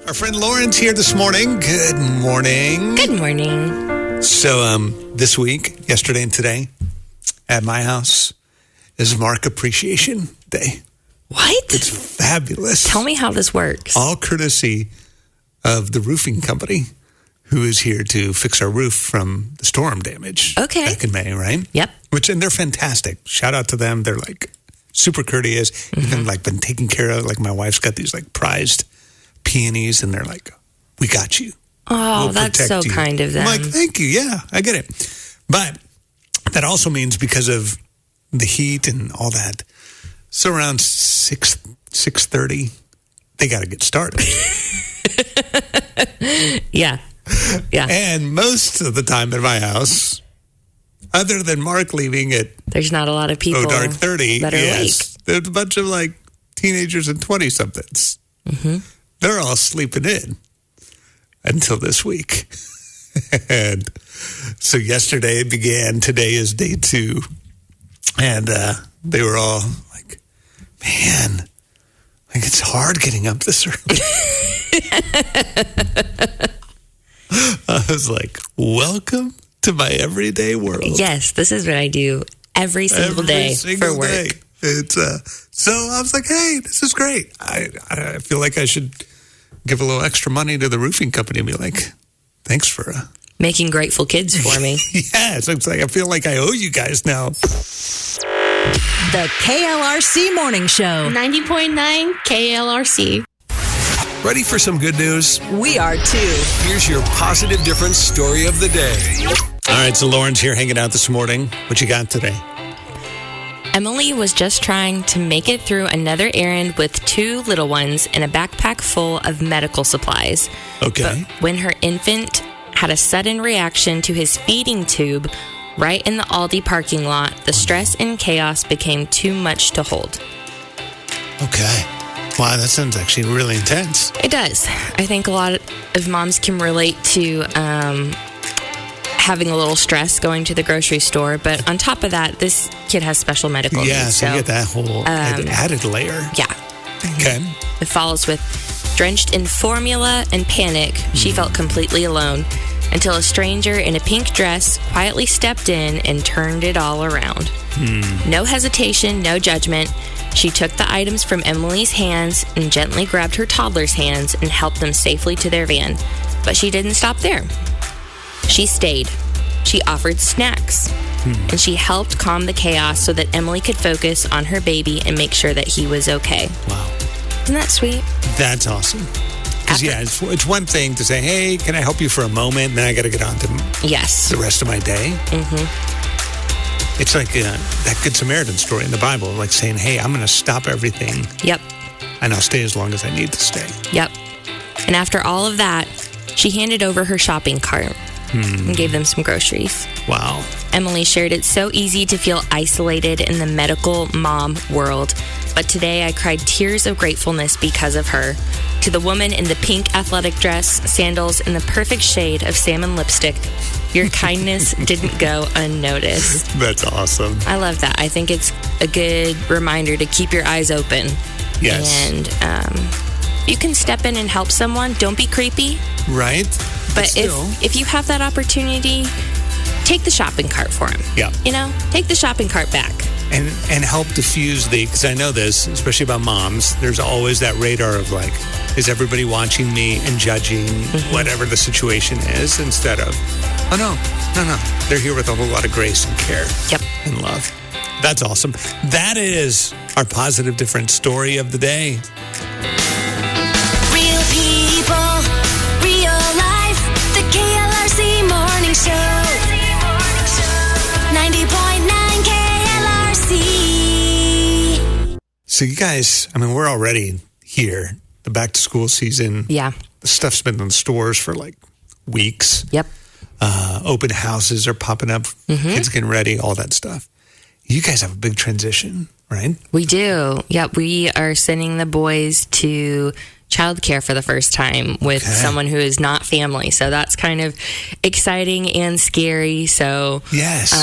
Our friend Lauren's here this morning. Good morning. Good morning. So, this week, yesterday and today, at my house, is Mark Appreciation Day. What? It's fabulous. Tell me how this works. All courtesy of the roofing company, who is here to fix our roof from the storm damage back in May, right? Yep. And they're fantastic. Shout out to them. They're like super courteous. Even like been taken care of. Like my wife's got these like prized peonies, and they're like, "We got you." Oh, that's so kind of them. I'm like, thank you. Yeah, I get it. But that also means because of the heat and all that, so around 6:30, they got to get started. Yeah. And most of the time at my house, other than Mark leaving at there's not a lot of people dark 30 that are awake. There's a bunch of like teenagers and 20-somethings. They're all sleeping in until this week. And so yesterday it began. Today is day 2. And they were all like, man, like it's hard getting up this early. I was like, welcome to my everyday world. Yes, this is what I do every single day for work. Day. It's so I was like, hey, this is great. I feel like I should give a little extra money to the roofing company and be like, thanks for making grateful kids for me. Yeah, so it's like I feel like I owe you guys now. The KLRC Morning Show. 90.9 KLRC. Ready for some good news? We are too. Here's your positive difference story of the day. All right, so Lauren's here hanging out this morning. What you got today? Emily was just trying to make it through another errand with 2 little ones and a backpack full of medical supplies. Okay. But when her infant had a sudden reaction to his feeding tube right in the Aldi parking lot, the stress and chaos became too much to hold. Okay. Wow, that sounds actually really intense. It does. I think a lot of moms can relate to having a little stress going to the grocery store. But on top of that, this kid has special medical needs. Yeah, so you get that whole added layer. Yeah. Okay. It follows with drenched in formula and panic. She felt completely alone until a stranger in a pink dress quietly stepped in and turned it all around. No hesitation, no judgment. She took the items from Emily's hands and gently grabbed her toddler's hands and helped them safely to their van. But she didn't stop there. She stayed. She offered snacks. And she helped calm the chaos so that Emily could focus on her baby and make sure that he was okay. Wow. Isn't that sweet? That's awesome. Because, it's one thing to say, hey, can I help you for a moment? And then I got to get on to the rest of my day. It's like that Good Samaritan story in the Bible, like saying, hey, I'm going to stop everything. Yep. And I'll stay as long as I need to stay. Yep. And after all of that, she handed over her shopping cart and gave them some groceries. Wow. Emily shared it's so easy to feel isolated in the medical mom world. But today I cried tears of gratefulness because of her. To the woman in the pink athletic dress, sandals, and the perfect shade of salmon lipstick, your kindness didn't go unnoticed. That's awesome. I love that. I think it's a good reminder to keep your eyes open. Yes. And you can step in and help someone. Don't be creepy. Right. But if you have that opportunity, take the shopping cart for him. Yeah. Take the shopping cart back. And help diffuse because I know this, especially about moms, there's always that radar of like, is everybody watching me and judging whatever the situation is, instead of, oh no, they're here with a whole lot of grace and care and love. That's awesome. That is our positive difference story of the day. Real people, real life, the KLRC Morning Show. 90.9 KLRC. So you guys, we're already here. The back to school season. Yeah. The stuff's been in the stores for like weeks. Yep. Open houses are popping up. Kids getting ready, all that stuff. You guys have a big transition, right? We do. Yeah, we are sending the boys to childcare for the first time with someone who is not family. So that's kind of exciting and scary. So yes.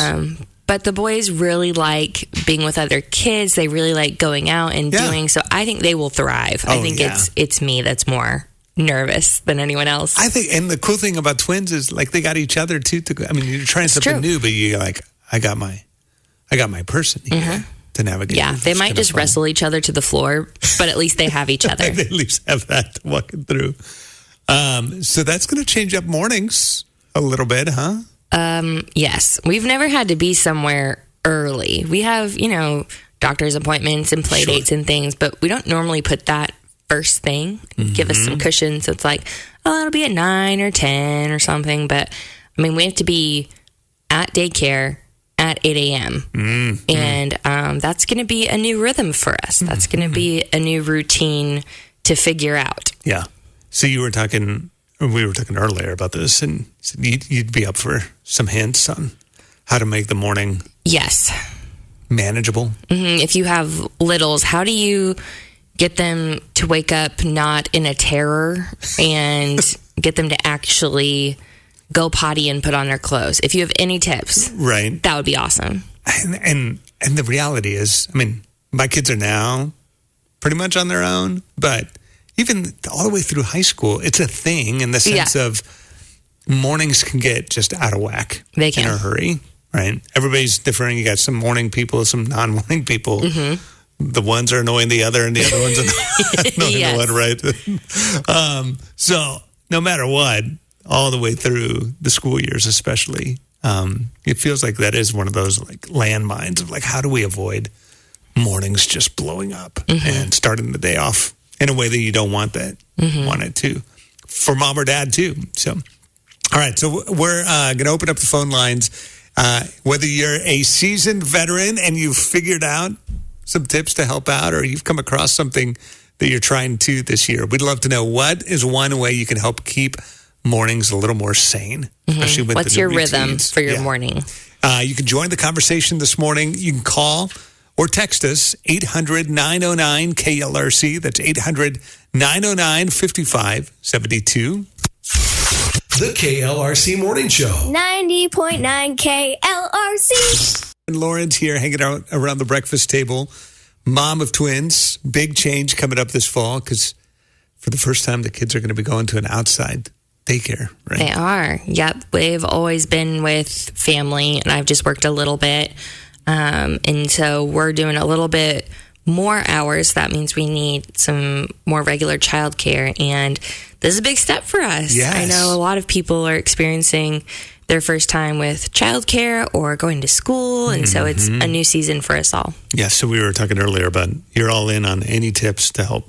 But the boys really like being with other kids. They really like going out and doing. So I think they will thrive. I think it's me that's more nervous than anyone else. I think, and the cool thing about twins is like they got each other too. I mean, you're trying something new, but you're like, I got my person here to navigate. Yeah, they might just wrestle each other to the floor, but at least they have each other. They at least have that walking through. So that's going to change up mornings a little bit, huh? Yes. We've never had to be somewhere early. We have, doctor's appointments and play dates and things, but we don't normally put that first thing. Give us some cushion. So it's like, it'll be at 9 or 10 or something. But, I mean, we have to be at daycare at 8 a.m. And that's going to be a new rhythm for us. That's going to be a new routine to figure out. Yeah. So we were talking earlier about this, and you'd be up for some hints on how to make the morning manageable. If you have littles, how do you get them to wake up not in a terror and get them to actually go potty and put on their clothes? If you have any tips, that would be awesome. And the reality is, I mean, my kids are now pretty much on their own, but even all the way through high school, it's a thing in the sense of mornings can get just out of whack. They can. In a hurry, right? Everybody's different. You got some morning people, some non-morning people. The ones are annoying the other, and the other ones are annoying the one, right? So no matter what, all the way through the school years especially, it feels like that is one of those like landmines of like, how do we avoid mornings just blowing up and starting the day off in a way that you don't want it to, for mom or dad too. So, all right. So we're going to open up the phone lines. Whether you're a seasoned veteran and you've figured out some tips to help out, or you've come across something that you're trying to this year, we'd love to know what is one way you can help keep mornings a little more sane, especially with what's the new your rhythm routines. for your morning? You can join the conversation this morning. You can call or text us 800-909-KLRC. That's 800-909-5572. The KLRC Morning Show. 90.9 KLRC. And Lauren's here hanging out around the breakfast table. Mom of twins. Big change coming up this fall because for the first time the kids are going to be going to an outside daycare, right? They are. Yep. We've always been with family, and I've just worked a little bit. And so we're doing a little bit more hours. That means we need some more regular childcare, and this is a big step for us. Yes. I know a lot of people are experiencing their first time with childcare or going to school, and so it's a new season for us all. Yeah, so we were talking earlier about you're all in on any tips to help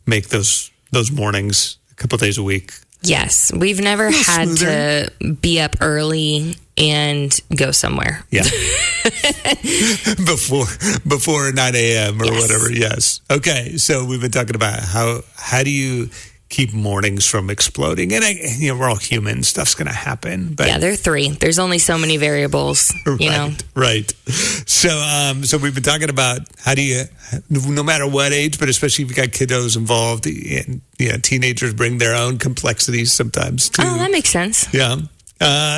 make those mornings a couple of days a week. Yes, we've never had to be up early and go somewhere. Yeah. before 9 a.m. or whatever. Yes. Okay. So we've been talking about how do you keep mornings from exploding? And we're all human. Stuff's going to happen. But yeah, there are 3. There's only so many variables, Right. So we've been talking about how do you, no matter what age, but especially if you've got kiddos involved, and teenagers bring their own complexities sometimes too. Oh, that makes sense. Yeah.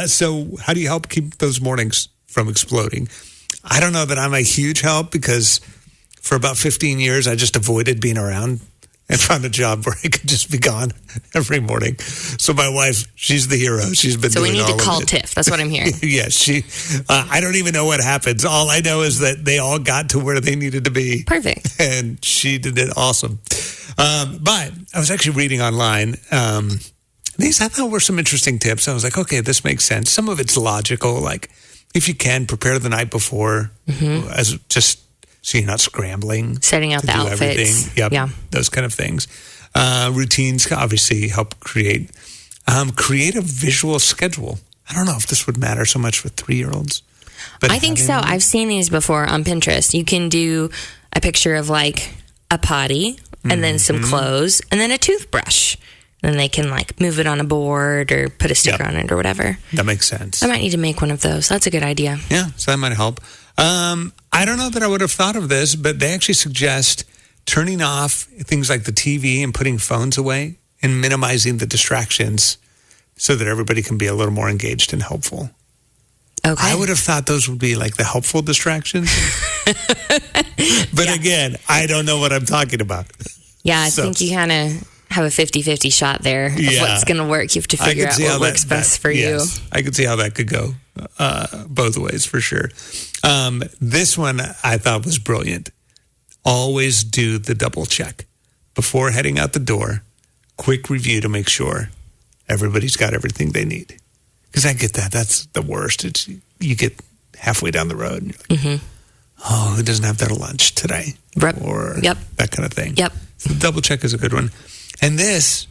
So how do you help keep those mornings from exploding? I don't know that I'm a huge help because for about 15 years, I just avoided being around and found a job where I could just be gone every morning. So my wife, she's the hero. She's been doing all of it. So we need to call Tiff. That's what I'm hearing. Yes. I don't even know what happens. All I know is that they all got to where they needed to be. Perfect. And she did it awesome. But I was actually reading online. These I thought were some interesting tips. I was like, okay, this makes sense. Some of it's logical. Like if you can prepare the night before as just so you're not scrambling. Setting out the outfits. Everything. Yep, yeah. Those kind of things. Routines obviously help create a visual schedule. I don't know if this would matter so much with 3-year-olds. But I think so. I've seen these before on Pinterest. You can do a picture of like a potty and then some clothes and then a toothbrush. And they can like move it on a board or put a sticker on it or whatever. That makes sense. I might need to make one of those. That's a good idea. Yeah, so that might help. I don't know that I would have thought of this, but they actually suggest turning off things like the TV and putting phones away and minimizing the distractions so that everybody can be a little more engaged and helpful. Okay. I would have thought those would be like the helpful distractions. But again, I don't know what I'm talking about. Yeah, I think you kind of have a 50-50 shot there of what's going to work. You have to figure out what works best for you. I could see how that could go both ways for sure. This one I thought was brilliant. Always do the double check before heading out the door. Quick review to make sure everybody's got everything they need. Because I get that. That's the worst. It's you get halfway down the road and you're like, oh, who doesn't have their lunch today? Or that kind of thing. Yep. So the double check is a good one. And this,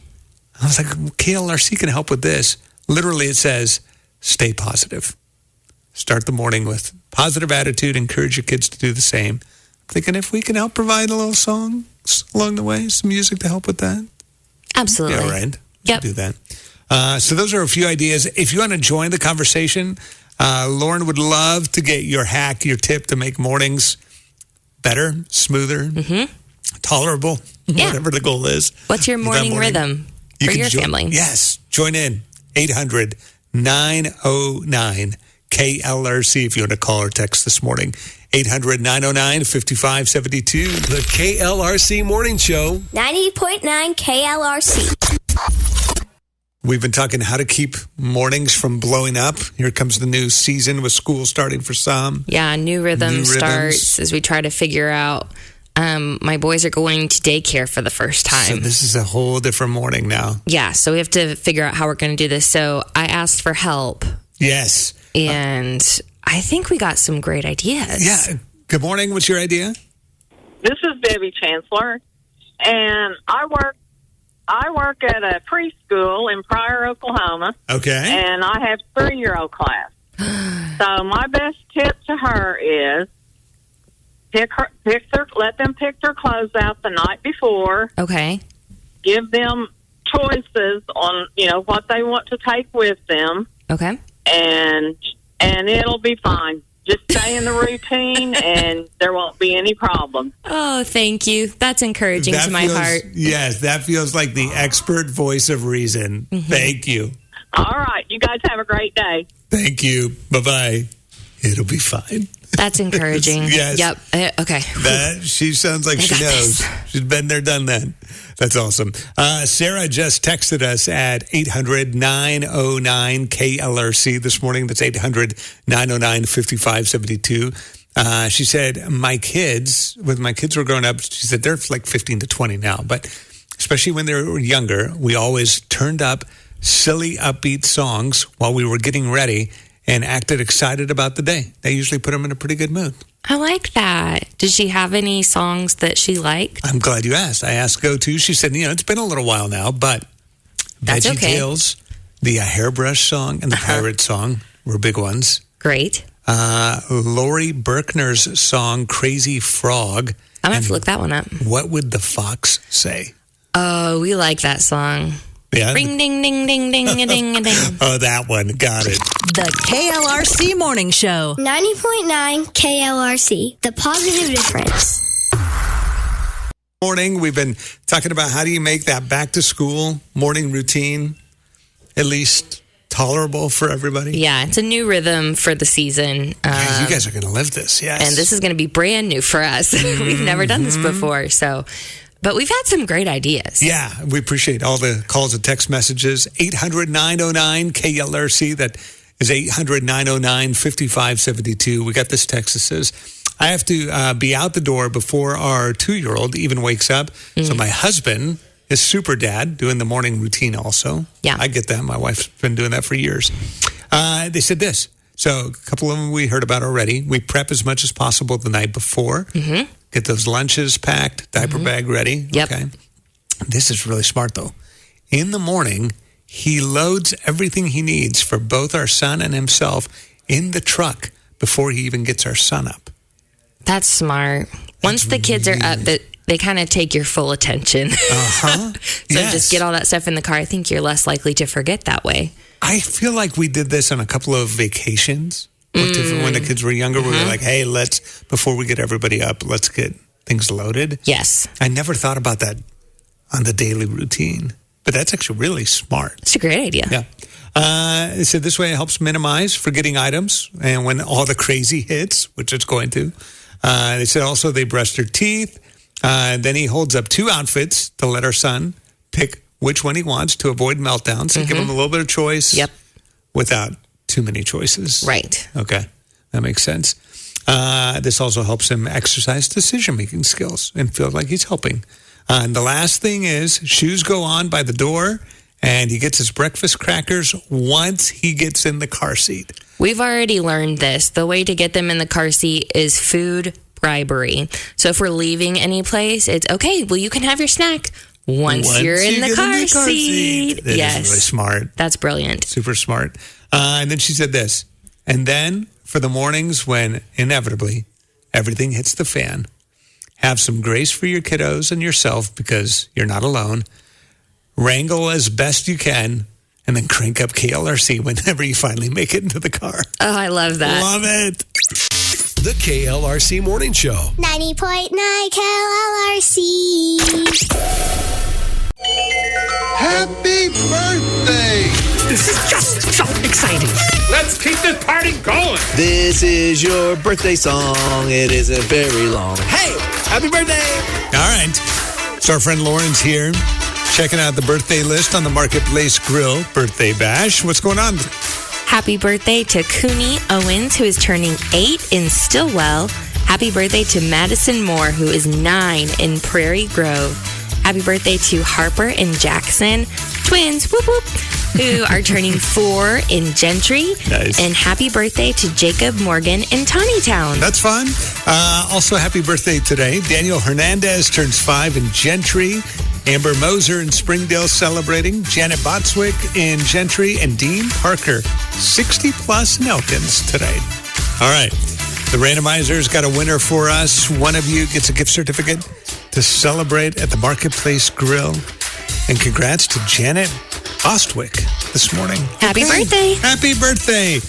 I was like, KLRC can help with this. Literally, it says, stay positive. Start the morning with positive attitude. Encourage your kids to do the same. I'm thinking if we can help provide a little song along the way, some music to help with that. Absolutely. Yeah, right. Yep. Do that. So those are a few ideas. If you want to join the conversation, Lauren would love to get your hack, your tip to make mornings better, smoother, tolerable, whatever the goal is. What's your morning rhythm for your family? Yes. Join in. 800-909-KLRC if you want to call or text this morning. 800-909-5572. The KLRC Morning Show. 90.9 KLRC. We've been talking how to keep mornings from blowing up. Here comes the new season with school starting for some. Yeah, new rhythm starts as we try to figure out. My boys are going to daycare for the first time. So this is a whole different morning now. Yeah, so we have to figure out how we're going to do this. So I asked for help. Yes. And I think we got some great ideas. Yeah. Good morning. What's your idea? This is Debbie Chancellor, and I work at a preschool in Pryor, Oklahoma. Okay. And I have 3-year-old class. So my best tip to her is let them pick their clothes out the night before. Okay. Give them choices on, what they want to take with them. Okay. And it'll be fine. Just stay in the routine, and there won't be any problem. Oh, thank you. That's encouraging to my heart. Yes, that feels like the expert voice of reason. Thank you. All right. You guys have a great day. Thank you. Bye-bye. It'll be fine. That's encouraging. Yes. Yep. Okay. She sounds like she knows. She's been there, done that. That's awesome. Sarah just texted us at 800-909-KLRC this morning. That's 800-909-5572. She said, when my kids were growing up, she said they're like 15 to 20 now, but especially when they were younger, we always turned up silly, upbeat songs while we were getting ready and acted excited about the day. They usually put them in a pretty good mood. I like that. Did she have any songs that she liked? I'm glad you asked. I asked go-to. She said, it's been a little while now, but That's Veggie okay. Tales, the Hairbrush song, and the Pirate song were big ones. Great. Lori Berkner's song, Crazy Frog. I'm going to have to look that one up. What Would the Fox Say? Oh, we like that song. Yeah. Ring, ding, ding, ding, ding, a ding, a ding. Oh, that one. Got it. The KLRC Morning Show. 90.9 KLRC. The positive difference. Morning. We've been talking about how do you make that back-to-school morning routine at least tolerable for everybody. Yeah, it's a new rhythm for the season. You guys are going to live this, yes. And this is going to be brand new for us. We've never done this before, so... But we've had some great ideas. Yeah, we appreciate all the calls and text messages. 800-909-KLRC. That is 800-909-5572. We got this text that says, I have to be out the door before our 2-year-old even wakes up. So my husband is super dad, doing the morning routine also. Yeah. I get that. My wife's been doing that for years. They said this. So a couple of them we heard about already. We prep as much as possible the night before. Get those lunches packed, diaper bag ready. Yep. Okay. This is really smart, though. In the morning, he loads everything he needs for both our son and himself in the truck before he even gets our son up. That's smart. Once the kids are up, they kind of take your full attention. So just get all that stuff in the car. I think you're less likely to forget that way. I feel like we did this on a couple of vacations. When the kids were younger, we were like, hey, before we get everybody up, let's get things loaded. Yes. I never thought about that on the daily routine, but that's actually really smart. It's a great idea. Yeah. They said this way it helps minimize forgetting items and when all the crazy hits, which it's going to. They said also they brush their teeth. Then he holds up 2 outfits to let our son pick which one he wants to avoid meltdowns. So give him a little bit of choice. Yep. Without too many choices. Right. Okay. That makes sense. This also helps him exercise decision-making skills and feel like he's helping. And the last thing is shoes go on by the door, and he gets his breakfast crackers once he gets in the car seat. We've already learned this. The way to get them in the car seat is food bribery. So if we're leaving any place, it's okay. Well, you can have your snack once you're in the car seat. That is really smart. That's brilliant. Super smart. And then she said this. And then for the mornings when inevitably everything hits the fan, have some grace for your kiddos and yourself because you're not alone. Wrangle as best you can, and then crank up KLRC whenever you finally make it into the car. Oh, I love that. Love it. The KLRC Morning Show. 90.9 KLRC. Happy birthday. This is just so exciting. Let's keep this party going. This is your birthday song. It isn't very long. Hey, happy birthday. All right. So our friend Lauren's here, checking out the birthday list on the Marketplace Grill Birthday Bash. What's going on? Happy birthday to Cooney Owens, who is turning 8 in Stillwell. Happy birthday to Madison Moore, who is 9 in Prairie Grove. Happy birthday to Harper and Jackson, twins, whoop whoop, who are turning 4 in Gentry. Nice. And happy birthday to Jacob Morgan in Tawnytown. That's fun. Also, happy birthday today. Daniel Hernandez turns 5 in Gentry. Amber Moser in Springdale celebrating. Janet Botswick in Gentry. And Dean Parker, 60-plus in Elkins today. All right. The randomizer's got a winner for us. One of you gets a gift certificate to celebrate at the Marketplace Grill. And congrats to Janet Bostwick this morning. Happy birthday. Happy birthday.